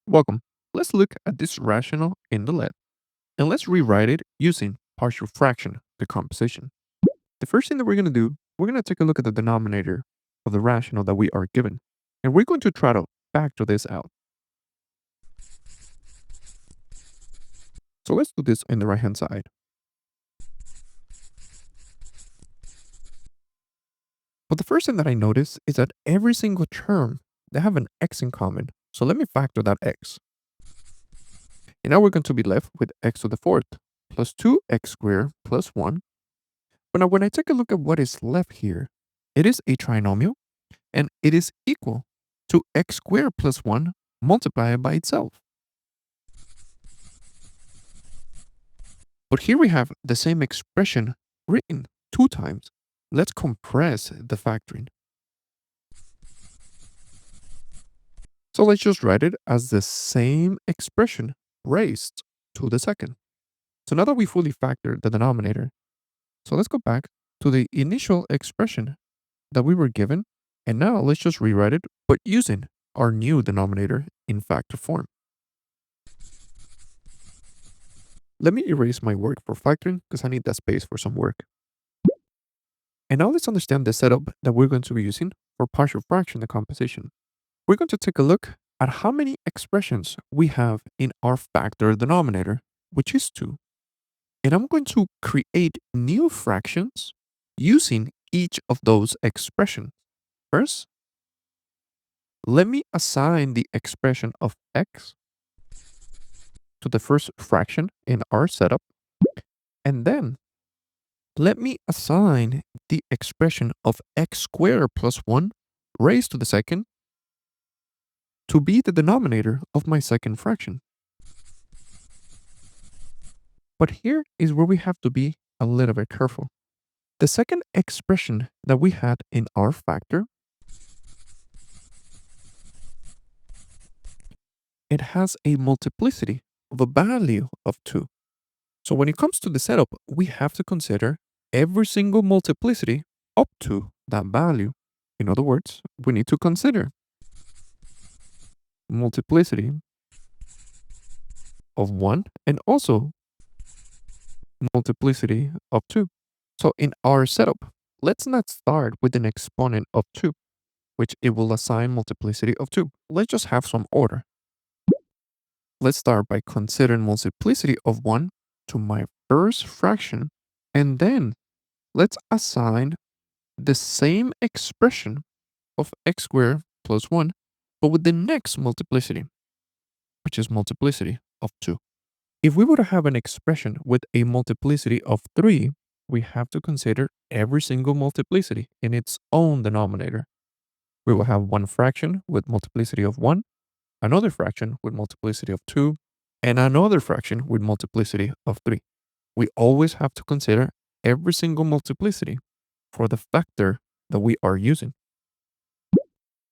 Welcome. Let's look at this rational in the left, and let's rewrite it using partial fraction decomposition. The first thing that we're going to do, we're going to take a look at the denominator of the rational that we are given, and we're going to try to factor this out. So let's do this in the right hand side. But the first thing that I notice is that every single term, they have an x in common. So let me factor that x. And now we're going to be left with x to the fourth plus 2x squared plus 1. But now when I take a look at what is left here, it is a trinomial and it is equal to x squared plus 1 multiplied by itself. But here we have the same expression written 2 times. Let's compress the factoring. So let's just write it as the same expression raised to the second. So now that we fully factored the denominator, so let's go back to the initial expression that we were given, and now let's just rewrite it, but using our new denominator in factor form. Let me erase my work for factoring because I need that space for some work. And now let's understand the setup that we're going to be using for partial fraction decomposition. We're going to take a look at how many expressions we have in our factor denominator, which is 2. And I'm going to create new fractions using each of those expressions. First, let me assign the expression of x to the first fraction in our setup. And then let me assign the expression of x squared plus 1 raised to the second to be the denominator of my second fraction. But here is where we have to be a little bit careful. The second expression that we had in our factor, it has a multiplicity of a value of 2. So when it comes to the setup, we have to consider every single multiplicity up to that value. In other words, we need to consider multiplicity of 1 and also multiplicity of 2. So in our setup, let's not start with an exponent of 2, which it will assign multiplicity of 2. Let's just have some order. Let's start by considering multiplicity of 1 to my first fraction, and then let's assign the same expression of x squared plus 1, but with the next multiplicity, which is multiplicity of 2. If we were to have an expression with a multiplicity of 3, we have to consider every single multiplicity in its own denominator. We will have one fraction with multiplicity of 1, another fraction with multiplicity of 2, and another fraction with multiplicity of 3. We always have to consider every single multiplicity for the factor that we are using.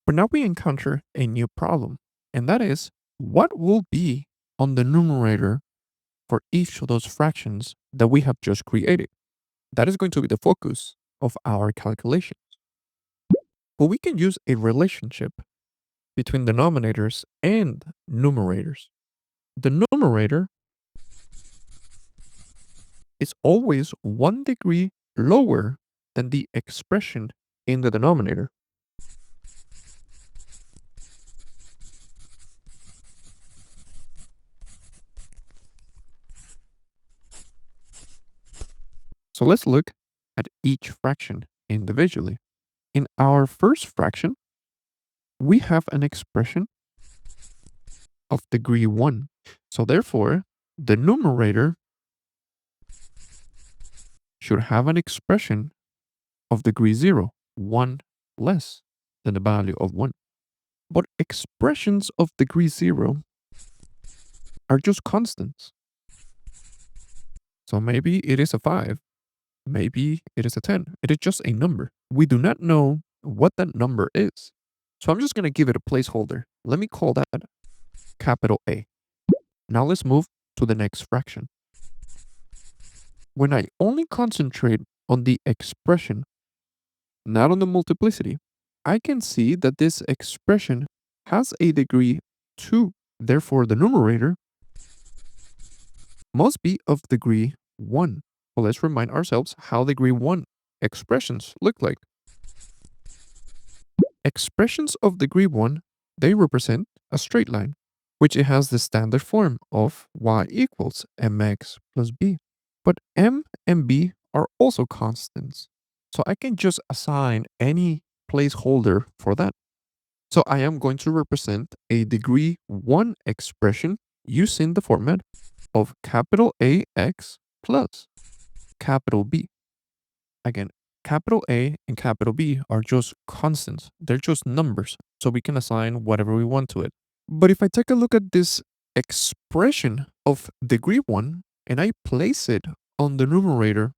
But now we encounter a new problem, and that is what will be on the numerator for each of those fractions that we have just created. That is going to be the focus of our calculations. But we can use a relationship between denominators and numerators. The numerator is always 1 degree lower than the expression in the denominator. So let's look at each fraction individually. In our first fraction, we have an expression of degree 1. So therefore, the numerator should have an expression of degree 0, 1 less than the value of 1. But expressions of degree 0 are just constants. So maybe it is a 5, maybe it is a 10. It is just a number. We do not know what that number is. So I'm just going to give it a placeholder. Let me call that capital A. Now let's move to the next fraction. When I only concentrate on the expression, not on the multiplicity, I can see that this expression has a degree 2. Therefore, the numerator must be of degree 1. Well, let's remind ourselves how degree 1 expressions look like. Expressions of degree 1, they represent a straight line, which it has the standard form of y equals mx plus b. But m and b are also constants, so I can just assign any placeholder for that. So I am going to represent a degree 1 expression using the format of capital AX plus capital B. Again, capital A and capital B are just constants. They're just numbers, so we can assign whatever we want to it. But if I take a look at this expression of degree 1 and I place it on the numerator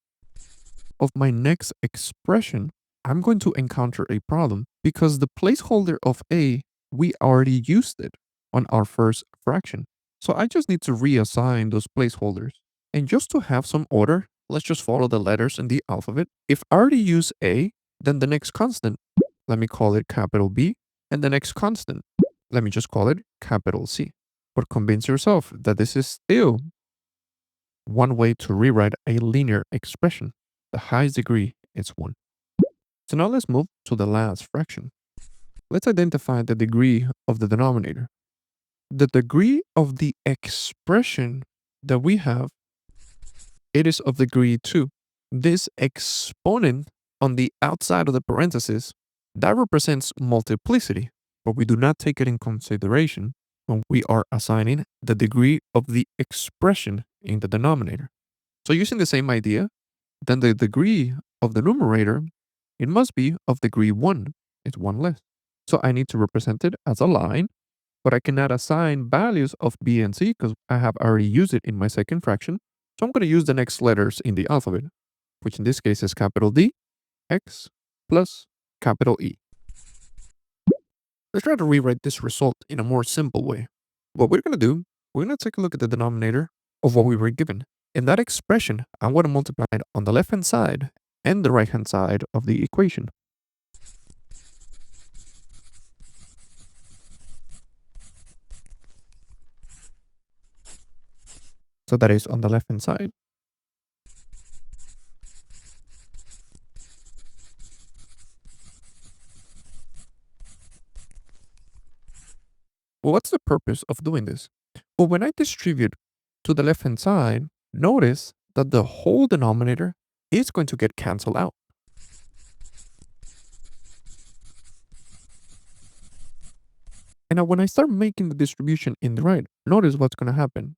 of my next expression, I'm going to encounter a problem because the placeholder of A, we already used it on our first fraction. So I just need to reassign those placeholders. And just to have some order, let's just follow the letters in the alphabet. If I already use A, then the next constant, let me call it capital B, and the next constant, let me just call it capital C. But convince yourself that this is still one way to rewrite a linear expression. The highest degree is 1. So now let's move to the last fraction. Let's identify the degree of the denominator. The degree of the expression that we have, it is of degree 2. This exponent on the outside of the parenthesis, that represents multiplicity, but we do not take it in consideration when we are assigning the degree of the expression in the denominator. So using the same idea, then the degree of the numerator, it must be of degree 1. It's 1 less. So I need to represent it as a line, but I cannot assign values of b and c because I have already used it in my second fraction. So I'm going to use the next letters in the alphabet, which in this case is capital D, X, plus capital E. Let's try to rewrite this result in a more simple way. What we're going to do, we're going to take a look at the denominator of what we were given. In that expression, I'm going to multiply it on the left-hand side and the right-hand side of the equation. So that is on the left-hand side. Well, what's the purpose of doing this? Well, when I distribute to the left-hand side, notice that the whole denominator is going to get canceled out. And now when I start making the distribution in the right, notice what's going to happen.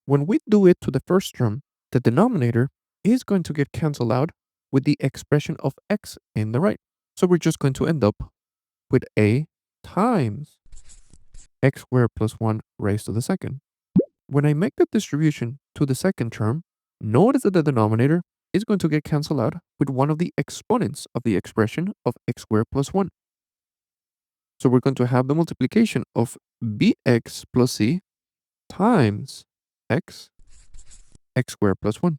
When we do it to the first term, the denominator is going to get canceled out with the expression of x in the right. So we're just going to end up with a times x squared plus 1 raised to the second. When I make the distribution to the second term, notice that the denominator is going to get canceled out with one of the exponents of the expression of x squared plus 1. So we're going to have the multiplication of bx plus c times x squared plus 1.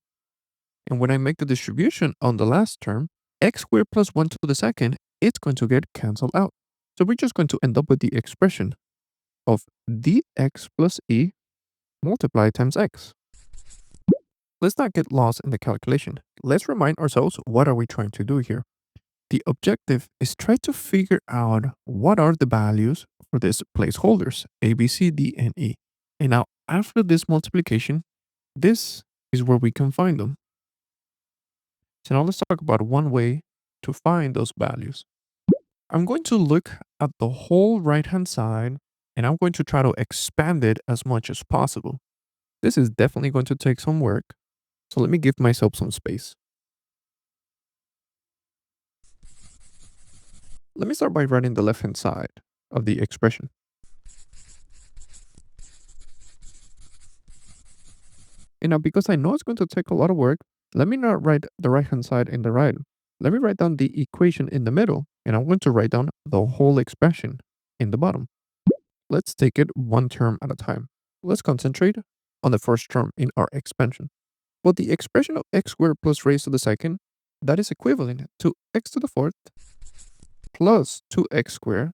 And when I make the distribution on the last term, x squared plus 1 to the second, it's going to get canceled out. So we're just going to end up with the expression of dx plus e multiplied times x. Let's not get lost in the calculation. Let's remind ourselves what are we trying to do here. The objective is try to figure out what are the values for these placeholders, a, b, c, d, and e. And now after this multiplication, this is where we can find them. So now let's talk about one way to find those values. I'm going to look at the whole right-hand side and I'm going to try to expand it as much as possible. This is definitely going to take some work, so let me give myself some space. Let me start by writing the left-hand side of the expression. And now because I know it's going to take a lot of work, let me not write the right-hand side in the right. Let me write down the equation in the middle, and I'm going to write down the whole expression in the bottom. Let's take it one term at a time. Let's concentrate on the first term in our expansion. Well, the expression of x squared plus raised to the second, that is equivalent to x to the fourth plus 2x squared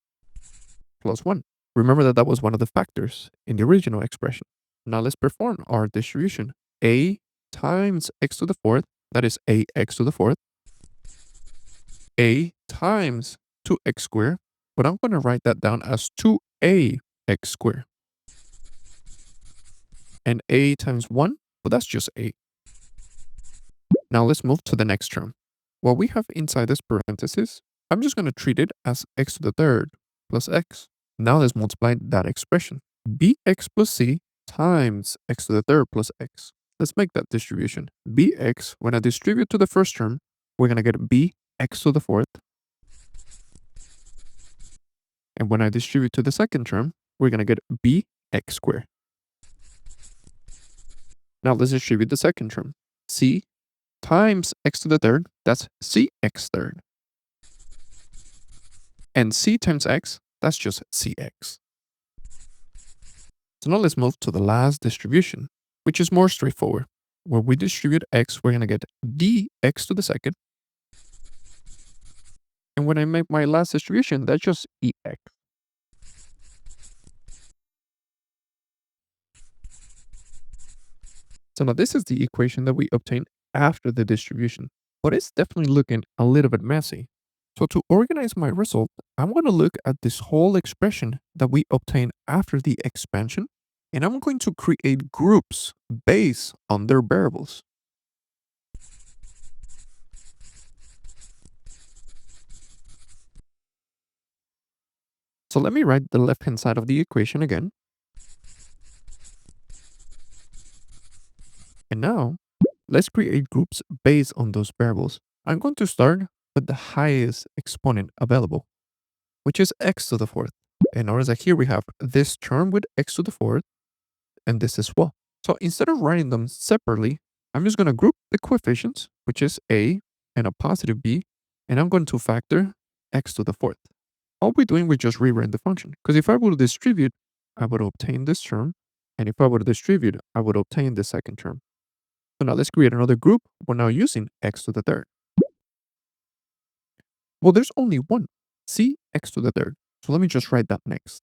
plus 1. Remember that that was one of the factors in the original expression. Now let's perform our distribution. A times x to the fourth, that is ax to the fourth. A times 2x squared, but I'm going to write that down as 2ax squared. And a times 1, well, that's just a. Now let's move to the next term. What we have inside this parenthesis, I'm just going to treat it as x to the third plus x. Now let's multiply that expression. Bx plus c times x to the third plus x. Let's make that distribution. Bx, when I distribute to the first term, we're going to get bx to the fourth. And when I distribute to the second term, we're going to get bx squared. Now let's distribute the second term. C times x to the third, that's cx third. And c times x, that's just cx. So now let's move to the last distribution, which is more straightforward. Where we distribute x, we're going to get dx to the second. And when I make my last distribution, that's just ex. So now this is the equation that we obtained after the distribution, but it's definitely looking a little bit messy. So to organize my result, I'm going to look at this whole expression that we obtained after the expansion, and I'm going to create groups based on their variables. So let me write the left-hand side of the equation again. And now, let's create groups based on those variables. I'm going to start with the highest exponent available, which is x to the fourth. And notice that here we have this term with x to the fourth, and this as well. So instead of writing them separately, I'm just going to group the coefficients, which is a and a positive b, and I'm going to factor x to the fourth. All we're doing, we're just rewriting the function. Because if I were to distribute, I would obtain this term. And if I were to distribute, I would obtain the second term. So now let's create another group. We're now using x to the third. Well, there's only one, c x to the third. So let me just write that next.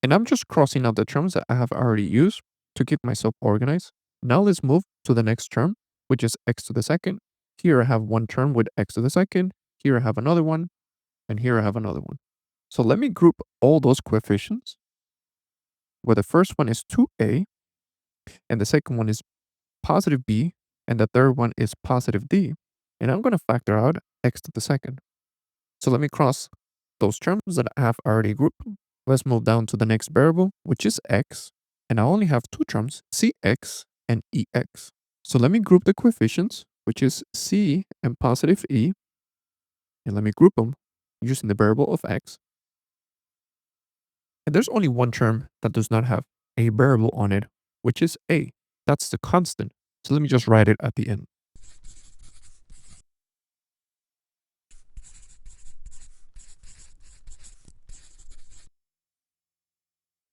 And I'm just crossing out the terms that I have already used to keep myself organized. Now let's move to the next term, which is x to the second. Here I have one term with x to the second. Here I have another one. And here I have another one. So let me group all those coefficients, where the first one is 2a, and the second one is positive b, and the third one is positive d. And I'm going to factor out x to the second. So let me cross those terms that I have already grouped. Let's move down to the next variable, which is x. And I only have two terms, cx and ex. So let me group the coefficients, which is c and positive e. And let me group them using the variable of x. And there's only one term that does not have a variable on it, which is a. That's the constant. So let me just write it at the end.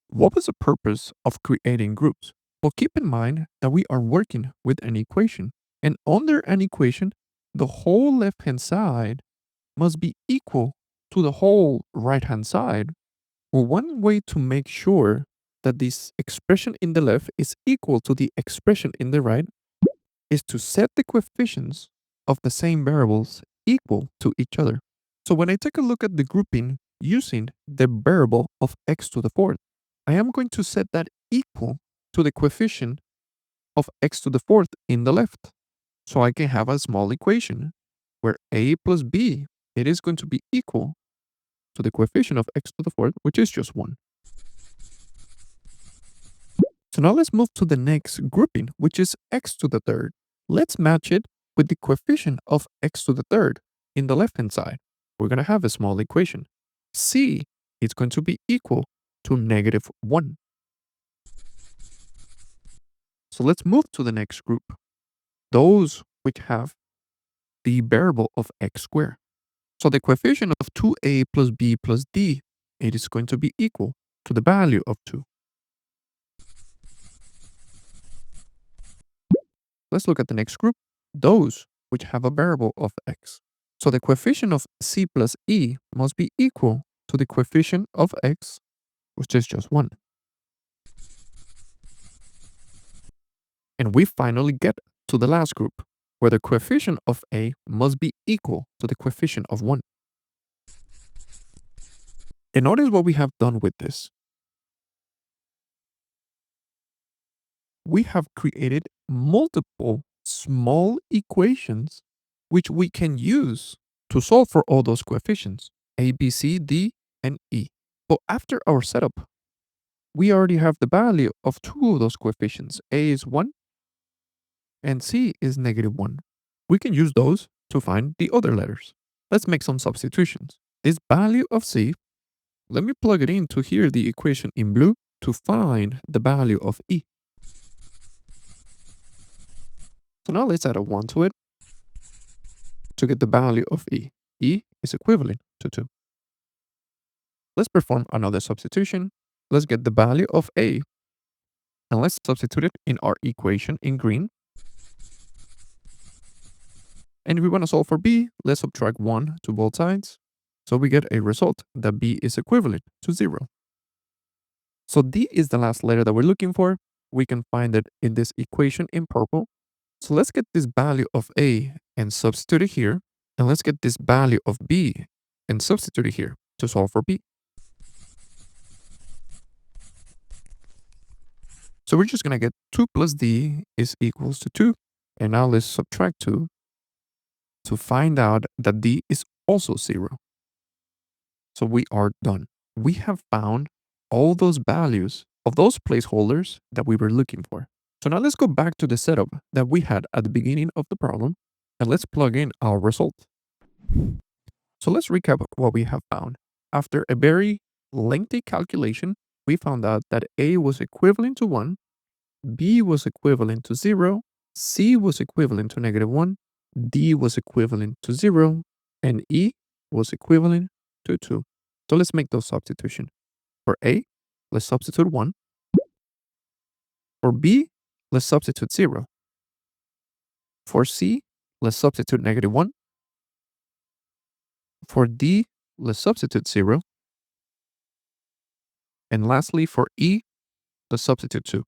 What was the purpose of creating groups? Well, keep in mind that we are working with an equation. And under an equation, the whole left-hand side must be equal to the whole right-hand side. Well, one way to make sure that this expression in the left is equal to the expression in the right is to set the coefficients of the same variables equal to each other. So when I take a look at the grouping using the variable of x to the fourth, I am going to set that equal to the coefficient of x to the fourth in the left. So I can have a small equation where a plus b, it is going to be equal to the coefficient of x to the fourth, which is just 1. So now let's move to the next grouping, which is x to the third. Let's match it with the coefficient of x to the third in the left-hand side. We're going to have a small equation. C is going to be equal to -1. So let's move to the next group. Those which have the variable of x squared. So the coefficient of 2a plus b plus d, it is going to be equal to the value of 2. Let's look at the next group, those which have a variable of x. So the coefficient of c plus e must be equal to the coefficient of x, which is just 1. And we finally get to the last group, where the coefficient of a must be equal to the coefficient of 1. And notice what we have done with this. We have created multiple small equations which we can use to solve for all those coefficients, a, b, c, d, and e. But after our setup, we already have the value of two of those coefficients. A is 1 and c is -1. We can use those to find the other letters. Let's make some substitutions. This value of c, let me plug it into here, the equation in blue, to find the value of e. So now let's add a 1 to it to get the value of e. E is equivalent to 2. Let's perform another substitution. Let's get the value of a, and let's substitute it in our equation in green. And if we want to solve for b, let's subtract 1 to both sides. So we get a result that b is equivalent to 0. So d is the last letter that we're looking for. We can find it in this equation in purple. So let's get this value of a and substitute it here. And let's get this value of b and substitute it here to solve for b. So we're just going to get 2 plus d is equals to 2. And now let's subtract 2 to find out that d is also 0. So we are done. We have found all those values of those placeholders that we were looking for. So now let's go back to the setup that we had at the beginning of the problem, and let's plug in our result. So let's recap what we have found. After a very lengthy calculation, we found out that a was equivalent to 1, b was equivalent to 0, c was equivalent to -1, d was equivalent to 0, and e was equivalent to 2. So let's make those substitutions. For a, let's substitute 1. For b, let's substitute 0. For c, let's substitute -1. For d, let's substitute 0. And lastly, for e, let's substitute 2.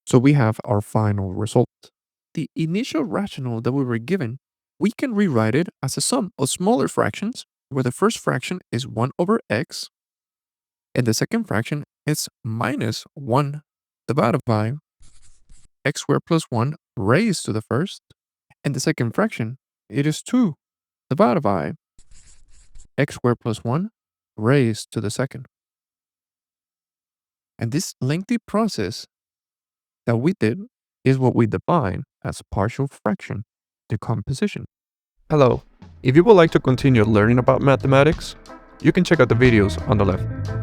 So we have our final result. The initial rational that we were given, we can rewrite it as a sum of smaller fractions, where the first fraction is 1 over x, and the second fraction is -1 divided by x squared plus 1 raised to the first, and the second fraction, it is 2 divided by x squared plus 1 raised to the second. And this lengthy process that we did is what we define as partial fraction decomposition. Hello. If you would like to continue learning about mathematics, you can check out the videos on the left.